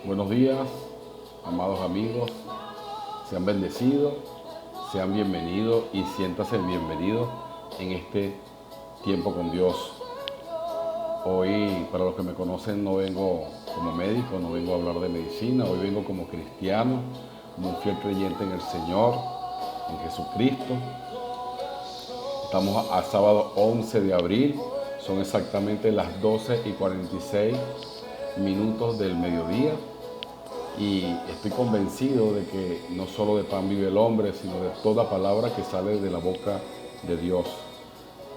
Buenos días, amados amigos, sean bendecidos, sean bienvenidos y siéntase bienvenidos en este tiempo con Dios. Hoy, para los que me conocen, no vengo como médico, no vengo a hablar de medicina, hoy vengo como cristiano, como un fiel creyente en el Señor, en Jesucristo. Estamos a sábado 11 de abril, son exactamente las 12:46 del mediodía. Y estoy convencido de que no solo de pan vive el hombre, sino de toda palabra que sale de la boca de Dios.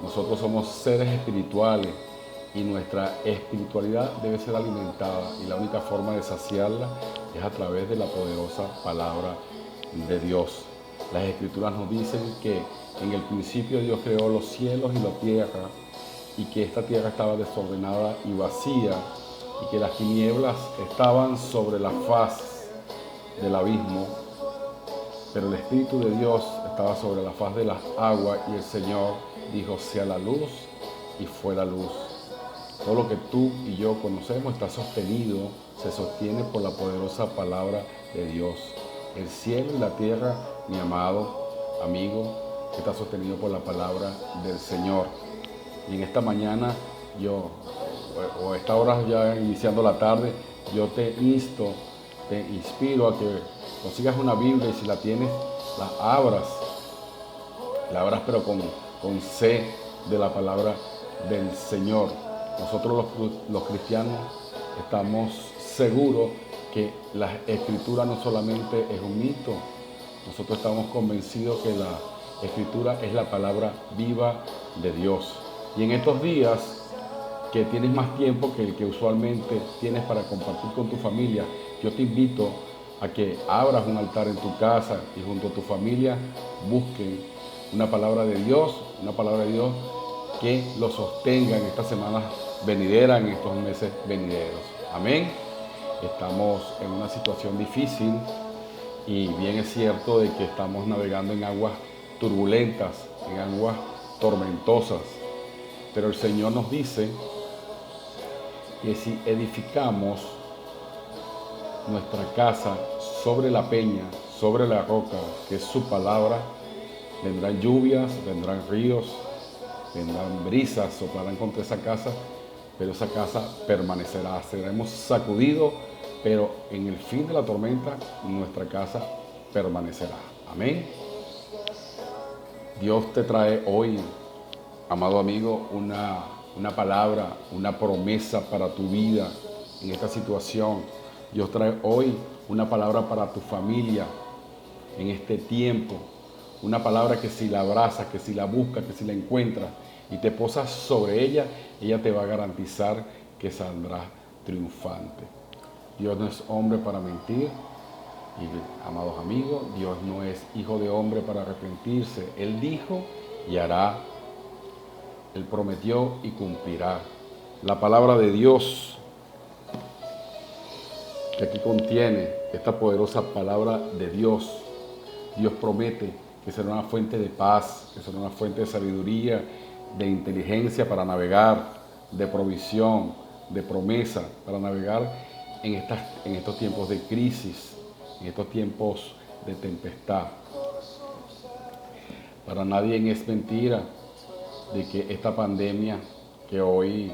Nosotros somos seres espirituales y nuestra espiritualidad debe ser alimentada, y la única forma de saciarla es a través de la poderosa palabra de Dios. Las Escrituras nos dicen que en el principio Dios creó los cielos y la tierra, y que esta tierra estaba desordenada y vacía, y que las tinieblas estaban sobre la faz del abismo, pero el Espíritu de Dios estaba sobre la faz de las aguas, y el Señor dijo: sea la luz, y fue la luz. Todo lo que tú y yo conocemos está sostenido, se sostiene por la poderosa palabra de Dios. El cielo y la tierra, mi amado amigo, está sostenido por la palabra del Señor. Y en esta mañana o a esta hora ya iniciando la tarde, yo te inspiro a que consigas una Biblia, y si la tienes, la abras pero con C de la palabra del Señor. Nosotros los cristianos estamos seguros que la Escritura no solamente es un mito, nosotros estamos convencidos que la Escritura es la palabra viva de Dios. Y en estos días que tienes más tiempo que el que usualmente tienes para compartir con tu familia, yo te invito a que abras un altar en tu casa y junto a tu familia busquen una palabra de Dios que lo sostenga en estas semanas venideras, en estos meses venideros. Amén. Estamos en una situación difícil, y bien es cierto de que estamos navegando en aguas turbulentas, en aguas tormentosas, pero el Señor nos dice que si edificamos nuestra casa sobre la peña, sobre la roca, que es su palabra, vendrán lluvias, vendrán ríos, vendrán brisas, soplarán contra esa casa, pero esa casa permanecerá. Seremos sacudidos, pero en el fin de la tormenta nuestra casa permanecerá. Amén. Dios te trae hoy, amado amigo, una palabra, una promesa para tu vida en esta situación. Dios trae hoy una palabra para tu familia en este tiempo. Una palabra que si la abrazas, que si la buscas, que si la encuentras y te posas sobre ella, ella te va a garantizar que saldrás triunfante. Dios no es hombre para mentir. Y, amados amigos, Dios no es hijo de hombre para arrepentirse. Él dijo y hará. Él prometió y cumplirá. La palabra de Dios que aquí contiene, esta poderosa palabra de Dios, Dios promete que será una fuente de paz, que será una fuente de sabiduría, de inteligencia para navegar, de provisión, de promesa para navegar en estos tiempos de crisis, en estos tiempos de tempestad. Para nadie es mentira de que esta pandemia que hoy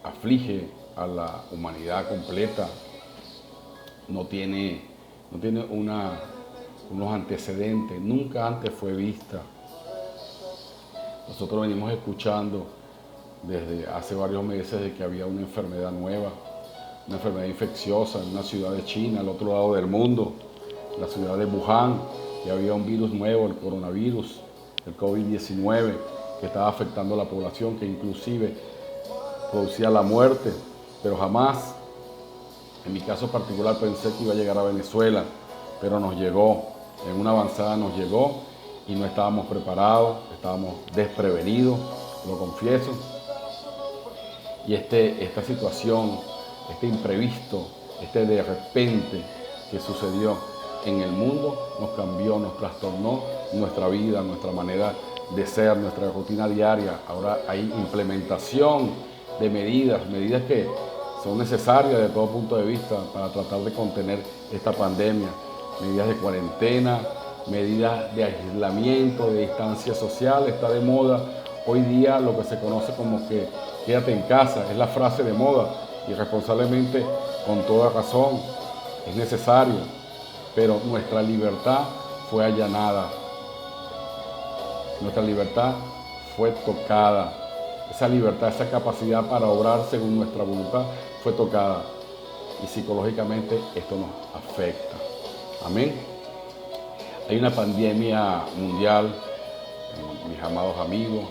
aflige a la humanidad completa no tiene unos antecedentes, nunca antes fue vista. Nosotros venimos escuchando desde hace varios meses de que había una enfermedad nueva, una enfermedad infecciosa en una ciudad de China, al otro lado del mundo, la ciudad de Wuhan, que había un virus nuevo, el coronavirus, el COVID-19, que estaba afectando a la población, que inclusive producía la muerte, pero jamás, en mi caso particular, pensé que iba a llegar a Venezuela, pero nos llegó, en una avanzada nos llegó, y no estábamos preparados, estábamos desprevenidos, lo confieso. Y esta situación, este imprevisto, este de repente que sucedió en el mundo, nos cambió, nos trastornó nuestra vida, nuestra manera de ser, nuestra rutina diaria. Ahora hay implementación de medidas que son necesarias de todo punto de vista para tratar de contener esta pandemia. Medidas de cuarentena, medidas de aislamiento, de distancia social, está de moda. Hoy día lo que se conoce como que quédate en casa, es la frase de moda, y responsablemente, con toda razón, es necesario, pero nuestra libertad fue allanada, nuestra libertad fue tocada, esa libertad, esa capacidad para obrar según nuestra voluntad fue tocada, y psicológicamente esto nos afecta. Amén. Hay una pandemia mundial, mis amados amigos,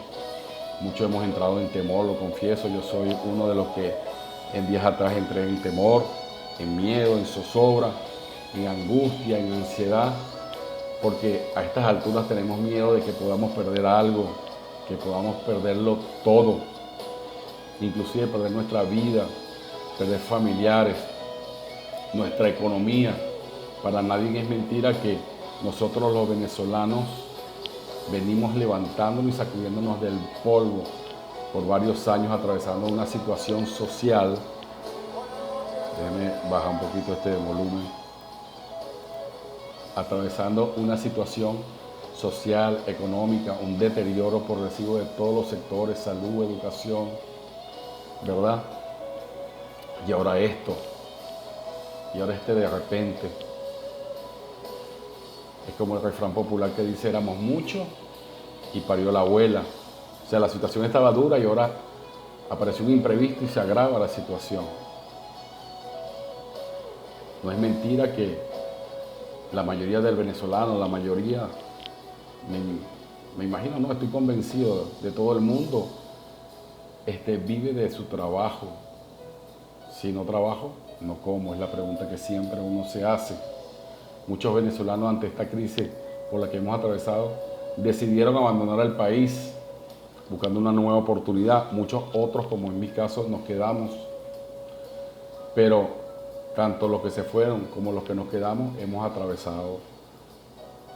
muchos hemos entrado en temor, lo confieso, yo soy uno de los que en días atrás entré en temor, en miedo, en zozobra, en angustia, en ansiedad, porque a estas alturas tenemos miedo de que podamos perder algo, que podamos perderlo todo, inclusive perder nuestra vida, perder familiares, nuestra economía. Para nadie es mentira que nosotros los venezolanos venimos levantándonos y sacudiéndonos del polvo por varios años, atravesando una situación social. Déjenme bajar un poquito este volumen. Atravesando una situación social, económica, un deterioro progresivo de todos los sectores, salud, educación, ¿verdad? Y ahora esto, y ahora de repente. Es como el refrán popular que dice, éramos muchos y parió la abuela. O sea, la situación estaba dura y ahora apareció un imprevisto y se agrava la situación. No es mentira que la mayoría del venezolano, la mayoría, me imagino, no, estoy convencido de todo el mundo, vive de su trabajo. Si no trabajo, no como, es la pregunta que siempre uno se hace. Muchos venezolanos ante esta crisis por la que hemos atravesado decidieron abandonar el país buscando una nueva oportunidad. Muchos otros, como en mi caso, nos quedamos. Pero tanto los que se fueron como los que nos quedamos hemos atravesado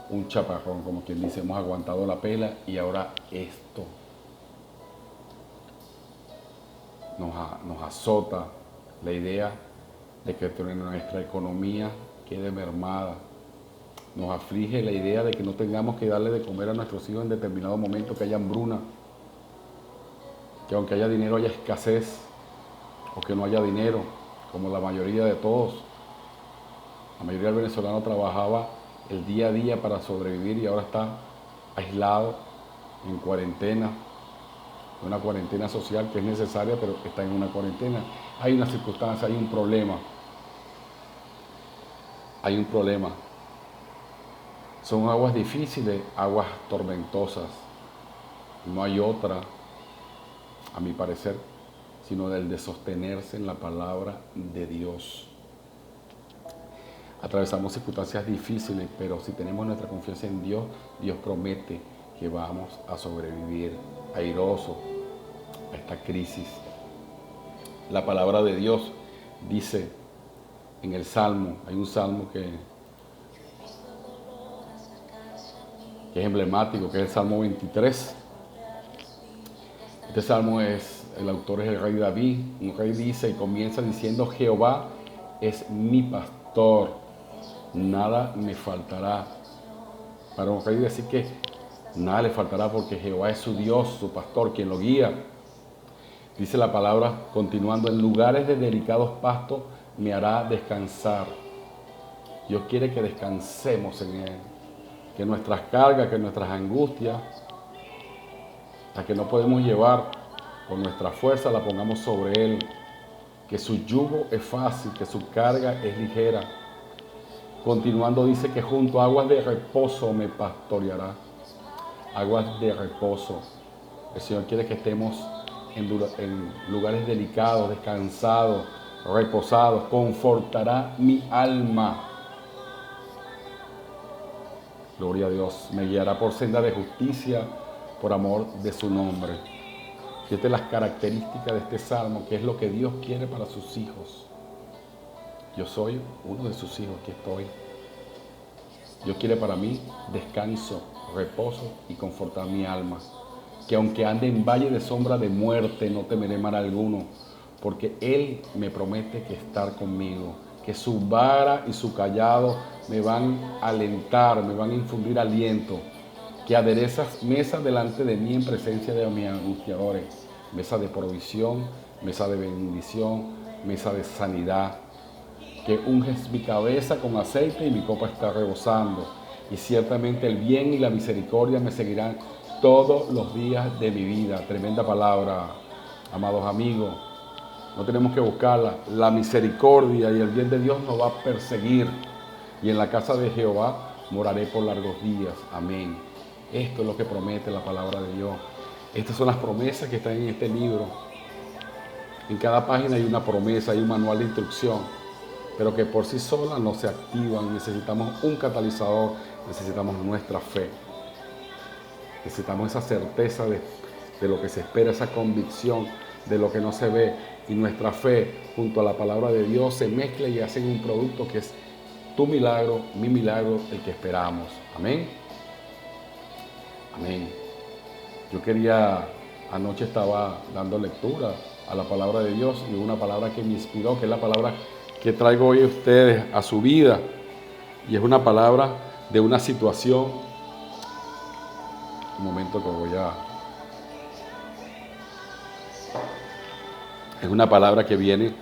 un chaparrón, como quien dice, hemos aguantado la pela y ahora esto nos azota la idea de que nuestra economía quede mermada. Nos aflige la idea de que no tengamos que darle de comer a nuestros hijos en determinado momento, que haya hambruna, que aunque haya dinero haya escasez, o que no haya dinero, como la mayoría de todos. La mayoría del venezolano trabajaba el día a día para sobrevivir y ahora está aislado, en cuarentena, una cuarentena social que es necesaria, pero está en una cuarentena. Hay una circunstancia, hay un problema. Hay un problema. Son aguas difíciles, aguas tormentosas. No hay otra, a mi parecer, sino el de sostenerse en la palabra de Dios. Atravesamos circunstancias difíciles, pero si tenemos nuestra confianza en Dios, Dios promete que vamos a sobrevivir airoso a esta crisis. La palabra de Dios dice en el Salmo, hay un Salmo que es emblemático, que es el Salmo 23. Este Salmo el autor es el rey David. Un rey dice y comienza diciendo, Jehová es mi pastor, nada me faltará. Para un rey decir que nada le faltará porque Jehová es su Dios, su pastor, quien lo guía. Dice la palabra, continuando, en lugares de delicados pastos me hará descansar. Dios quiere que descansemos en Él, que nuestras cargas, que nuestras angustias, las que no podemos llevar con nuestra fuerza, la pongamos sobre Él, que su yugo es fácil, que su carga es ligera. Continuando dice que junto a aguas de reposo me pastoreará. Aguas de reposo. El Señor quiere que estemos en lugares delicados, descansados, reposados. Confortará mi alma. Gloria a Dios. Me guiará por senda de justicia, por amor de su nombre. Fíjate las características de este salmo, que es lo que Dios quiere para sus hijos. Yo soy uno de sus hijos, aquí estoy. Dios quiere para mí descanso, reposo y confortar mi alma. Que aunque ande en valle de sombra de muerte, no temeré mal alguno, porque Él me promete que estar conmigo, que su vara y su callado me van a alentar, me van a infundir aliento, que aderezas mesa delante de mí en presencia de mis angustiadores, mesa de provisión, mesa de bendición, mesa de sanidad, que unges mi cabeza con aceite y mi copa está rebosando, y ciertamente el bien y la misericordia me seguirán todos los días de mi vida. Tremenda palabra, amados amigos. No tenemos que buscarla. La misericordia y el bien de Dios nos va a perseguir. Y en la casa de Jehová moraré por largos días. Amén. Esto es lo que promete la palabra de Dios. Estas son las promesas que están en este libro. En cada página hay una promesa, hay un manual de instrucción, pero que por sí solas no se activan. Necesitamos un catalizador, necesitamos nuestra fe. Necesitamos esa certeza de lo que se espera, esa convicción de lo que no se ve. Y nuestra fe junto a la palabra de Dios se mezcla y hacen un producto que es tu milagro, mi milagro, el que esperamos. Amén. Amén. Anoche estaba dando lectura a la palabra de Dios y una palabra que me inspiró, que es la palabra que traigo hoy a ustedes, a su vida. Y es una palabra de una situación. Un momento que Es una palabra que viene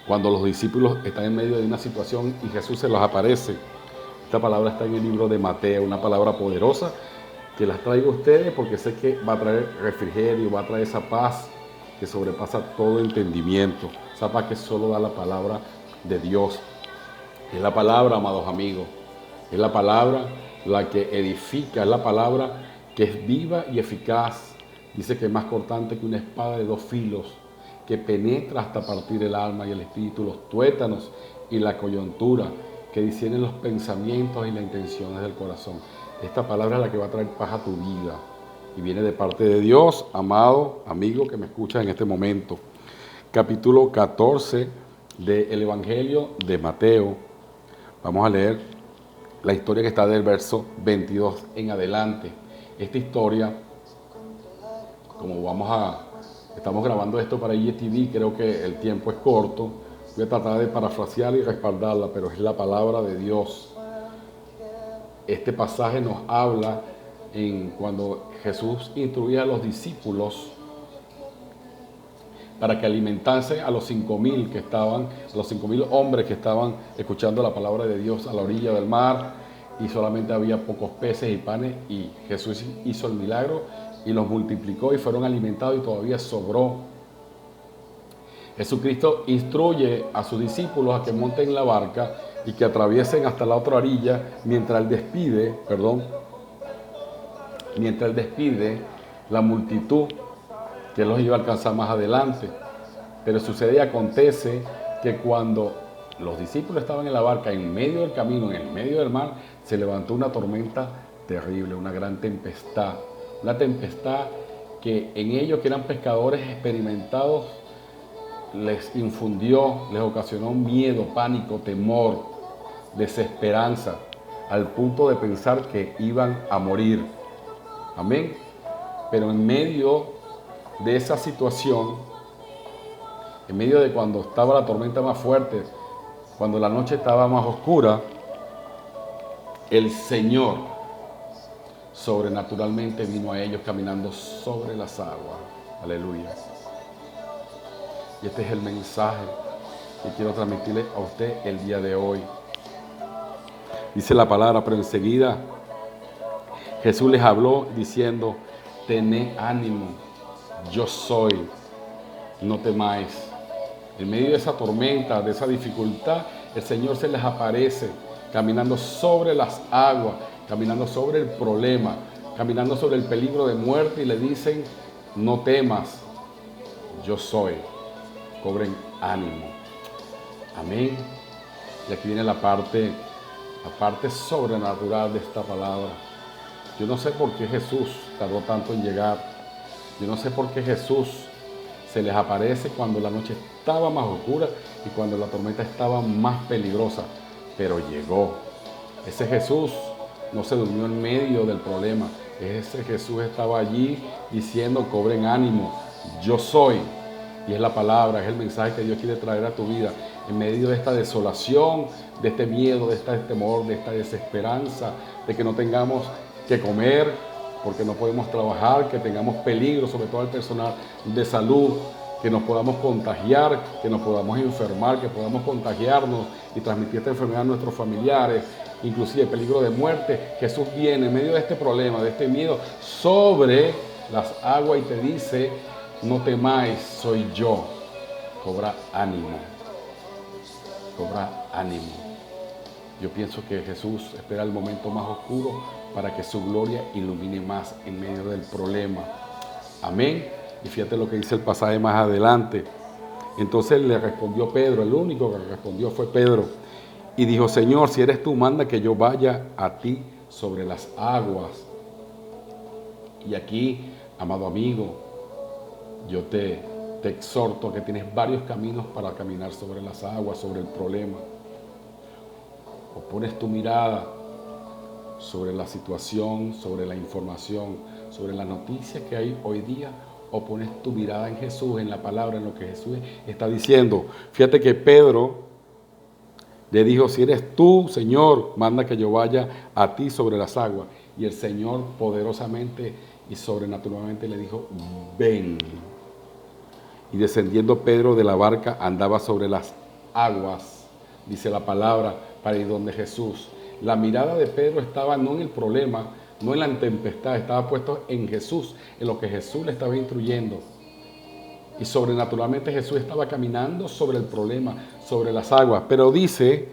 cuando los discípulos están en medio de una situación y Jesús se los aparece. Esta palabra está en el libro de Mateo, una palabra poderosa que las traigo a ustedes porque sé que va a traer refrigerio, va a traer esa paz que sobrepasa todo entendimiento, esa paz que solo da la palabra de Dios. Es la palabra, amados amigos, es la palabra la que edifica, es la palabra que es viva y eficaz. Dice que es más cortante que una espada de 2 filos, que penetra hasta partir el alma y el espíritu, los tuétanos y la coyuntura, que discierne los pensamientos y las intenciones del corazón. Esta palabra es la que va a traer paz a tu vida y viene de parte de Dios, amado amigo que me escucha en este momento. Capítulo 14 del Evangelio de Mateo. Vamos a leer la historia que está del verso 22 en adelante. Esta historia, estamos grabando esto para IGTV, creo que el tiempo es corto. Voy a tratar de parafrasearla y respaldarla, pero es la palabra de Dios. Este pasaje nos habla cuando Jesús instruía a los discípulos para que alimentasen a los 5.000 hombres que estaban escuchando la palabra de Dios a la orilla del mar, y solamente había pocos peces y panes, y Jesús hizo el milagro y los multiplicó y fueron alimentados y todavía sobró. Jesucristo instruye a sus discípulos a que monten la barca y que atraviesen hasta la otra orilla mientras Él despide la multitud que los iba a alcanzar más adelante. Pero sucede y acontece que cuando los discípulos estaban en la barca, en medio del camino, en el medio del mar, se levantó una tormenta terrible, una gran tempestad. Una tempestad que en ellos, que eran pescadores experimentados, les infundió, les ocasionó miedo, pánico, temor, desesperanza, al punto de pensar que iban a morir. Amén. Pero en medio de esa situación, en medio de cuando estaba la tormenta más fuerte, cuando la noche estaba más oscura, el Señor sobrenaturalmente vino a ellos caminando sobre las aguas. Aleluya. Y este es el mensaje que quiero transmitirle a usted el día de hoy. Dice la palabra, pero enseguida Jesús les habló diciendo: tened ánimo, yo soy, no temáis. En medio de esa tormenta, de esa dificultad, el Señor se les aparece caminando sobre las aguas, caminando sobre el problema, caminando sobre el peligro de muerte, y le dicen: no temas, yo soy. Cobren ánimo. Amén. Y aquí viene la parte sobrenatural de esta palabra. Yo no sé por qué Jesús tardó tanto en llegar. Yo no sé por qué Jesús se les aparece cuando la noche estaba más oscura y cuando la tormenta estaba más peligrosa. Pero llegó. Ese Jesús no se durmió en medio del problema. Ese Jesús estaba allí diciendo: cobren ánimo, yo soy. Y es la palabra, es el mensaje que Dios quiere traer a tu vida en medio de esta desolación, de este miedo, de este temor, de esta desesperanza, de que no tengamos que comer, porque no podemos trabajar, que tengamos peligro, sobre todo el personal de salud, que nos podamos contagiar, que nos podamos enfermar, que podamos contagiarnos y transmitir esta enfermedad a nuestros familiares, inclusive peligro de muerte. Jesús viene en medio de este problema, de este miedo, sobre las aguas y te dice: no temáis, soy yo. Cobra ánimo. Cobra ánimo. Yo pienso que Jesús espera el momento más oscuro para que su gloria ilumine más en medio del problema. Amén. Y fíjate lo que dice el pasaje más adelante. Entonces le respondió Pedro, el único que respondió fue Pedro. Y dijo: Señor, si eres tú, manda que yo vaya a ti sobre las aguas. Y aquí, amado amigo, yo te exhorto a que tienes varios caminos para caminar sobre las aguas, sobre el problema. O pones tu mirada sobre la situación, sobre la información, sobre las noticias que hay hoy día, o pones tu mirada en Jesús, en la palabra, en lo que Jesús está diciendo. Fíjate que Pedro le dijo: si eres tú, Señor, manda que yo vaya a ti sobre las aguas. Y el Señor poderosamente y sobrenaturalmente le dijo: ven. Y descendiendo Pedro de la barca, andaba sobre las aguas, dice la palabra, para ir donde Jesús. La mirada de Pedro estaba no en el problema, no en la tempestad, estaba puesto en Jesús, en lo que Jesús le estaba instruyendo. Y sobrenaturalmente Jesús estaba caminando sobre el problema, sobre las aguas. Pero dice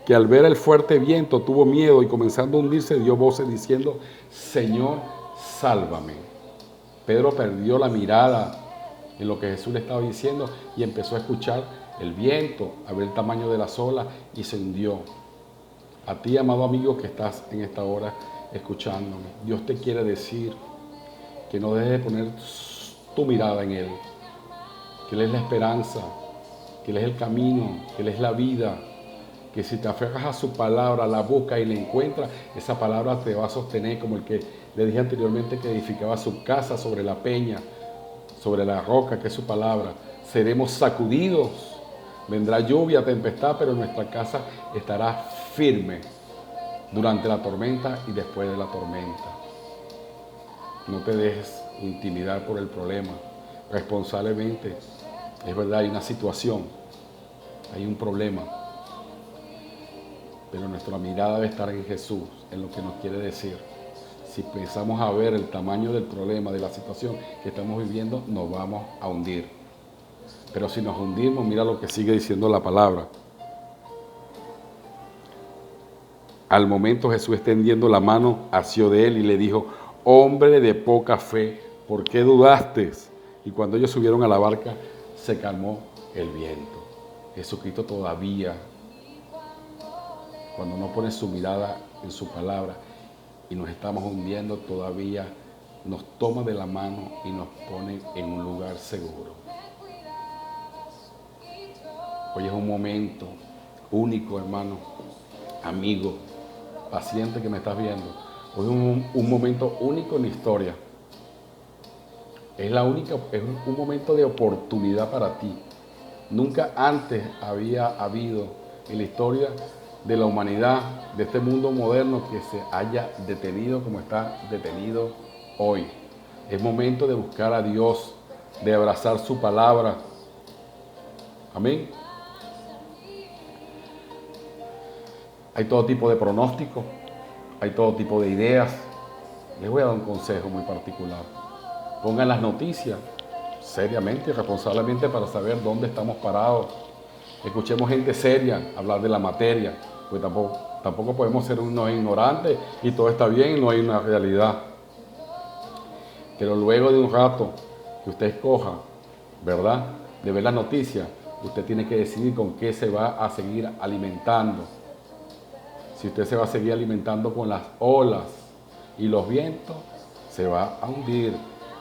que al ver el fuerte viento tuvo miedo y comenzando a hundirse dio voces diciendo: Señor, sálvame. Pedro perdió la mirada en lo que Jesús le estaba diciendo y empezó a escuchar el viento, a ver el tamaño de las olas y se hundió. A ti, amado amigo, que estás en esta hora escuchándome, Dios te quiere decir que no dejes de poner tu mirada en Él, que Él es la esperanza, que Él es el camino, que Él es la vida, que si te aferras a su palabra, la buscas y la encuentras, esa palabra te va a sostener, como el que le dije anteriormente, que edificaba su casa sobre la peña, sobre la roca, que es su palabra. Seremos sacudidos, vendrá lluvia, tempestad, pero nuestra casa estará firme durante la tormenta y después de la tormenta. No te dejes intimidar por el problema. Responsablemente, es verdad, hay una situación, hay un problema, pero nuestra mirada debe estar en Jesús, en lo que nos quiere decir. Si pensamos a ver el tamaño del problema, de la situación que estamos viviendo, nos vamos a hundir. Pero si nos hundimos, mira lo que sigue diciendo la palabra. Al momento Jesús, extendiendo la mano, asió de él y le dijo: hombre de poca fe, ¿por qué dudaste? Y cuando ellos subieron a la barca, se calmó el viento. Jesucristo todavía, cuando no pone su mirada en su palabra y nos estamos hundiendo, todavía nos toma de la mano y nos pone en un lugar seguro. Hoy es un momento único, hermano, amigo, paciente que me estás viendo. Hoy es un momento único en la historia. Es un momento de oportunidad para ti. Nunca antes había habido en la historia de la humanidad, de este mundo moderno, que se haya detenido como está detenido hoy. Es momento de buscar a Dios, de abrazar su palabra. Amén. Hay todo tipo de pronósticos, hay todo tipo de ideas. Les voy a dar un consejo muy particular. Pongan las noticias seriamente y responsablemente para saber dónde estamos parados. Escuchemos gente seria hablar de la materia, pues tampoco podemos ser unos ignorantes y todo está bien y no hay una realidad. Pero luego de un rato que usted escoja, ¿verdad?, de ver las noticias, usted tiene que decidir con qué se va a seguir alimentando. Si usted se va a seguir alimentando con las olas y los vientos, se va a hundir.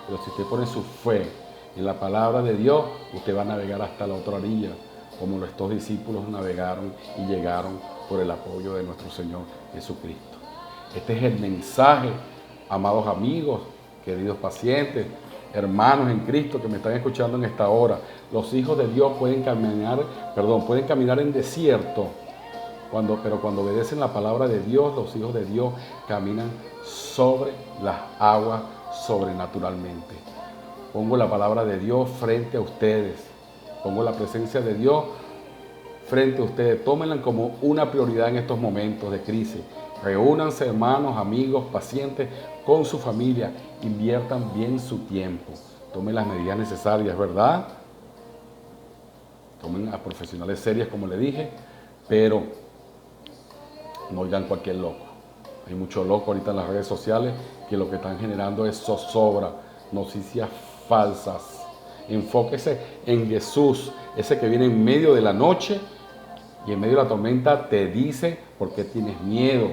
Pero si usted pone su fe en la palabra de Dios, usted va a navegar hasta la otra orilla, como estos discípulos navegaron y llegaron por el apoyo de nuestro Señor Jesucristo. Este es el mensaje, amados amigos, queridos pacientes, hermanos en Cristo que me están escuchando en esta hora, los hijos de Dios pueden caminar en desierto, pero cuando obedecen la palabra de Dios, los hijos de Dios caminan sobre las aguas sobrenaturalmente. Pongo la palabra de Dios frente a ustedes, pongo la presencia de Dios frente a ustedes. Tómenla como una prioridad en estos momentos de crisis. Reúnanse, hermanos, amigos, pacientes, con su familia. Inviertan bien su tiempo. Tomen las medidas necesarias, ¿verdad? Tomen a profesionales serias, como le dije, pero no oigan cualquier loco. Hay mucho loco ahorita en las redes sociales que lo que están generando es zozobra, noticias falsas. Enfóquese en Jesús, ese que viene en medio de la noche y en medio de la tormenta te dice: ¿por qué tienes miedo?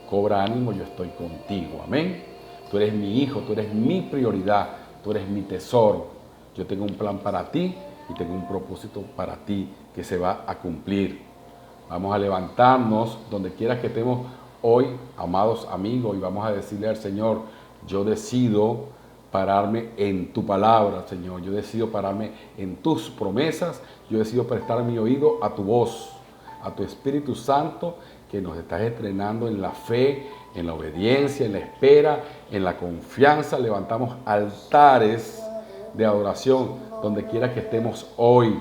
Cobra ánimo, yo estoy contigo. Amén. Tú eres mi hijo, tú eres mi prioridad, tú eres mi tesoro. Yo tengo un plan para ti y tengo un propósito para ti que se va a cumplir. Vamos a levantarnos donde quiera que estemos hoy, amados amigos, y vamos a decirle al Señor: yo decido pararme en tu palabra, Señor. Yo decido pararme en tus promesas. Yo decido prestar mi oído a tu voz, a tu Espíritu Santo, que nos estás entrenando en la fe, en la obediencia, en la espera, en la confianza. Levantamos altares de adoración donde quiera que estemos hoy.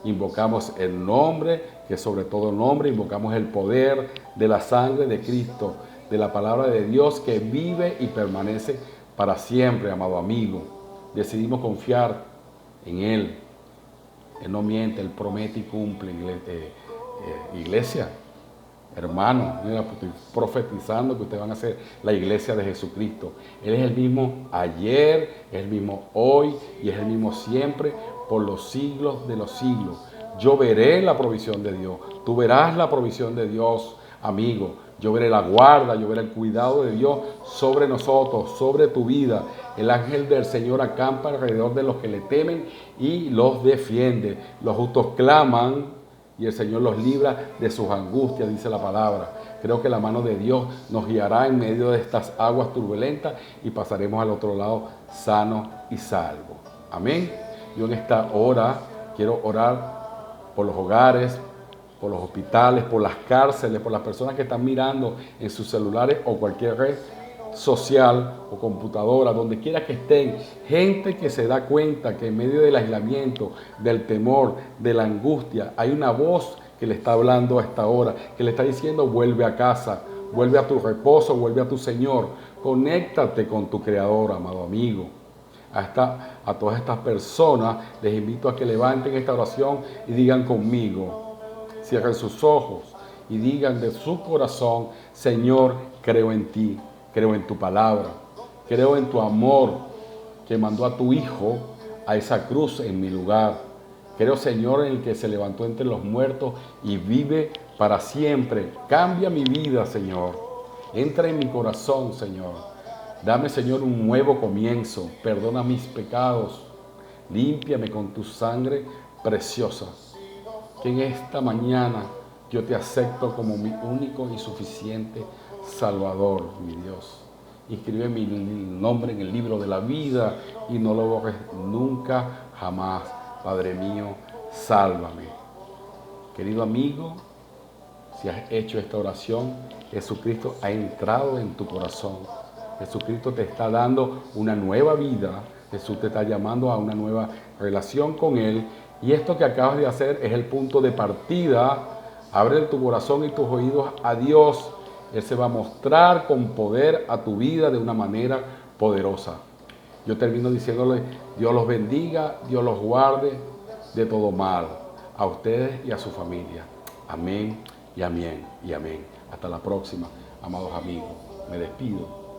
Invocamos el nombre, que sobre todo nombre, invocamos el poder de la sangre de Cristo, de la palabra de Dios que vive y permanece para siempre, amado amigo. Decidimos confiar en Él. Él no miente, Él promete y cumple. Iglesia, hermano, mira, estoy profetizando que ustedes van a ser la iglesia de Jesucristo. Él es el mismo ayer, es el mismo hoy y es el mismo siempre, por los siglos de los siglos. Yo veré la provisión de Dios. Tú verás la provisión de Dios, amigo. Yo veré la guarda, yo veré el cuidado de Dios sobre nosotros, sobre tu vida. El ángel del Señor acampa alrededor de los que le temen y los defiende. Los justos claman y el Señor los libra de sus angustias, dice la palabra. Creo que la mano de Dios nos guiará en medio de estas aguas turbulentas y pasaremos al otro lado sanos y salvos. Amén. Yo en esta hora quiero orar por los hogares, por los hospitales, por las cárceles, por las personas que están mirando en sus celulares o cualquier red social o computadora, donde quiera que estén, gente que se da cuenta que en medio del aislamiento, del temor, de la angustia, hay una voz que le está hablando a esta hora, que le está diciendo: vuelve a casa, vuelve a tu reposo, vuelve a tu Señor, conéctate con tu Creador, amado amigo. A todas estas personas les invito a que levanten esta oración y digan conmigo, cierren sus ojos y digan de su corazón: Señor, creo en ti, creo en tu palabra, creo en tu amor que mandó a tu Hijo a esa cruz en mi lugar. Creo, Señor, en el que se levantó entre los muertos y vive para siempre. Cambia mi vida, Señor. Entra en mi corazón, Señor. Dame, Señor, un nuevo comienzo. Perdona mis pecados. Límpiame con tu sangre preciosa. Que en esta mañana yo te acepto como mi único y suficiente Salvador, mi Dios. Inscribe mi nombre en el libro de la vida y no lo borres nunca, jamás. Padre mío, sálvame. Querido amigo, si has hecho esta oración, Jesucristo ha entrado en tu corazón. Jesucristo te está dando una nueva vida. Jesús te está llamando a una nueva relación con Él. Y esto que acabas de hacer es el punto de partida. Abre tu corazón y tus oídos a Dios. Él se va a mostrar con poder a tu vida de una manera poderosa. Yo termino diciéndole: Dios los bendiga, Dios los guarde de todo mal, a ustedes y a su familia. Amén y amén y amén. Hasta la próxima, amados amigos. Me despido.